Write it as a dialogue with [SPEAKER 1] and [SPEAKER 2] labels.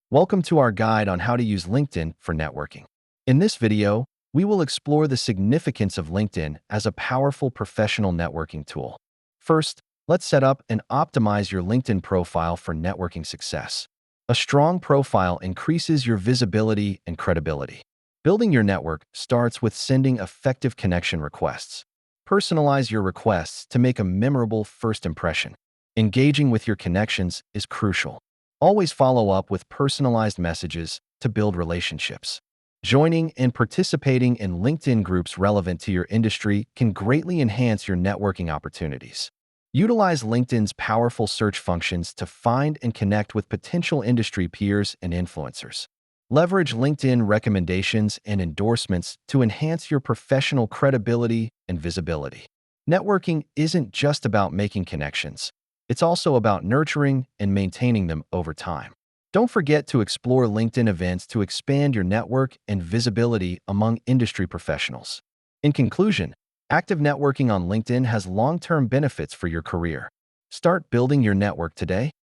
[SPEAKER 1] Welcome to our guide on how to use LinkedIn for networking. In this video, we will explore the significance of LinkedIn as a powerful professional networking tool. First, let's set up and optimize your LinkedIn profile for networking success. A strong profile increases your visibility and credibility. Building your network starts with sending effective connection requests. Personalize your requests to make a memorable first impression. Engaging with your connections is crucial. Always follow up with personalized messages to build relationships. Joining and participating in LinkedIn groups relevant to your industry can greatly enhance your networking opportunities. Utilize LinkedIn's powerful search functions to find and connect with potential industry peers and influencers. Leverage LinkedIn recommendations and endorsements to enhance your professional credibility and visibility. Networking isn't just about making connections. It's also about nurturing and maintaining them over time. Don't forget to explore LinkedIn events to expand your network and visibility among industry professionals. In conclusion, active networking on LinkedIn has long-term benefits for your career. Start building your network today